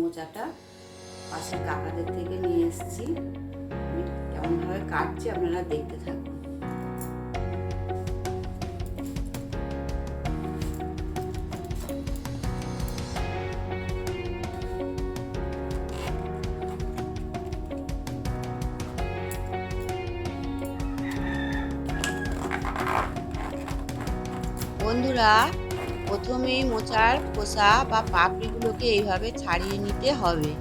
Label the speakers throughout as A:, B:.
A: মোচাটা পাশের কাকাদের থেকে নিয়ে এসেছি। আমি কেমনভাবে কাটছি আপনারা দেখতে থাকুন। বন্ধুরা, প্রথমেই মোচার খোসা বা পাপড়িগুলোকে এইভাবে ছাড়িয়ে নিতে হবে।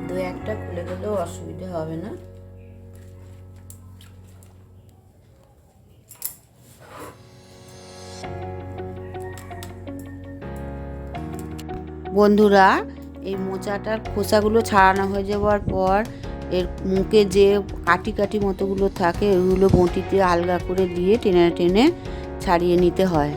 A: দু একটা খুলে গেলেও অসুবিধা হবে না। বন্ধুরা, এই মোচাটার খোসাগুলো ছাড়ানো হয়ে যাওয়ার পর এর মুখে যে কাটি কাটি মতোগুলো থাকে ওইগুলো বঁটিতে আলগা করে দিয়ে টেনে টেনে ছাড়িয়ে নিতে হয়।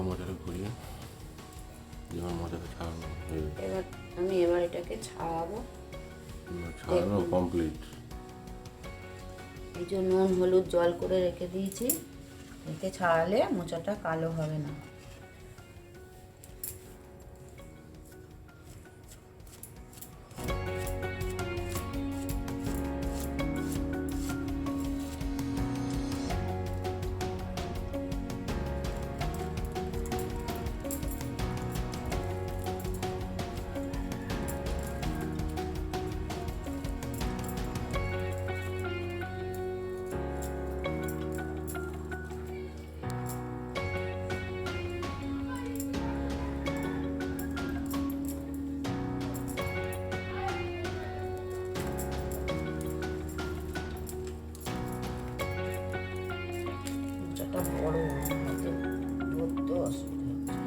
B: মোচাটা ঘুরিয়ে মোচাটা ছাড়ানো।
A: এবার এটাকে ছাড়াবো।
B: ছাড়ানো কমপ্লিট।
A: এই জন্য নুন হলুদ জল করে রেখে দিয়েছি, এতে ছাড়ালে মোচাটা কালো হবে না। বড় হাতে ধরতেও অসুবিধা হচ্ছে।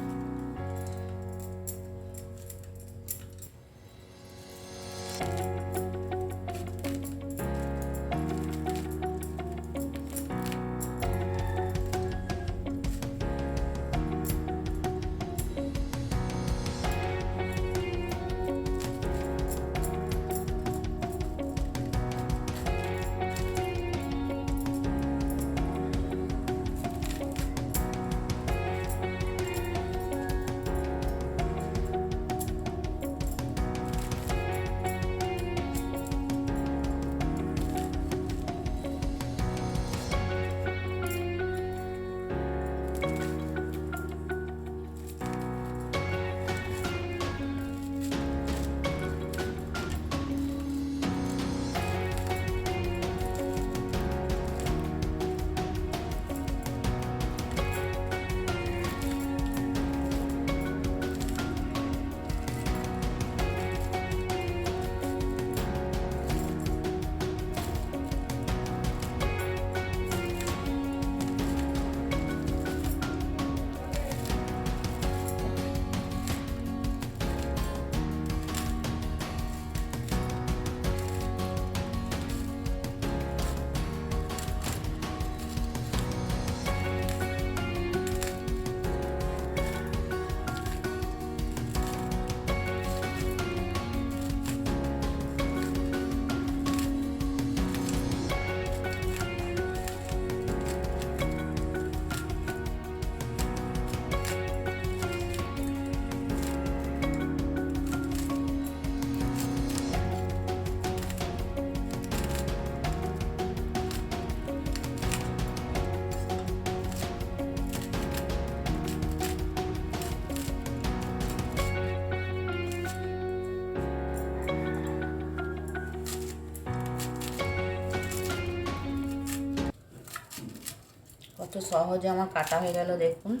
A: কত সহজে আমার কাটা হয়ে গেল দেখুন।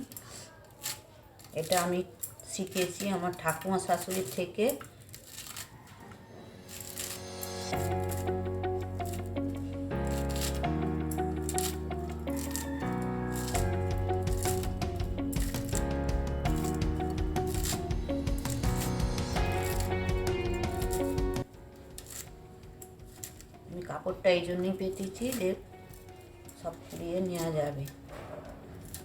A: এটা আমি শিখেছি আমার ঠাকুমা শাশুড়ির থেকে। আমি কাপড়টা এই জন্যই পেতেছি যে সব পুড়িয়ে নেওয়া যাবে,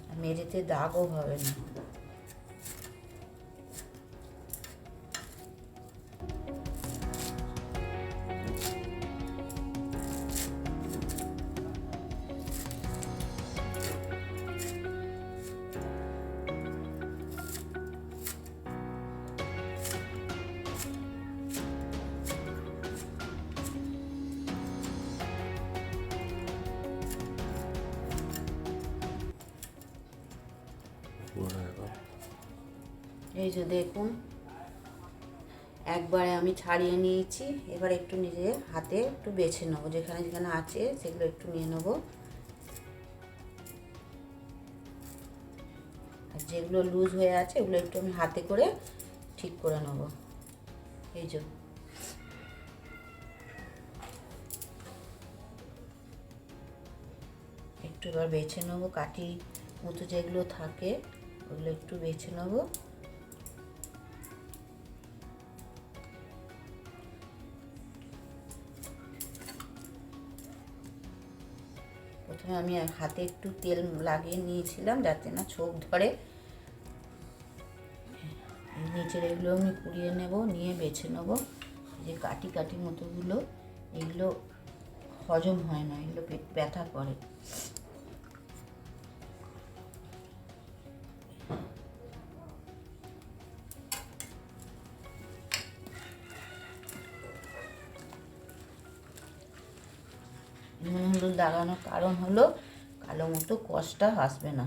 A: আর মেঝেতে দাগও হবে না।
B: পুরোটা দেখো।
A: এই যে দেখুন একবারে আমি ছাড়িয়ে নিয়েছি। এবার একটু নিজে হাতে একটু বেছে নেবো, যেখানে যেখানে আছে সেগুলো একটু নিয়ে নেবো, আর যেগুলো লুজ হয়ে আছে ওগুলো একটু আমি হাতে করে ঠিক করে নেবো। এই যে একটু এবার বেছে নেবো, কাটি মতো যেগুলো থাকে ওগুলো একটু বেছে নেবো। প্রথমে আমি হাতে একটু তেল লাগিয়ে নিয়েছিলাম যাতে না ছোপ ধরে। নিচের এগুলো আমি কুড়িয়ে নেব, নিয়ে বেছে নেব। যে কাটি কাটি মতোগুলো এগুলো হজম হয় না, এগুলো পেট ব্যথা করে। নুন হলুদ লাগানোর কারণ হলো কালো মতো কষটা আসবে না।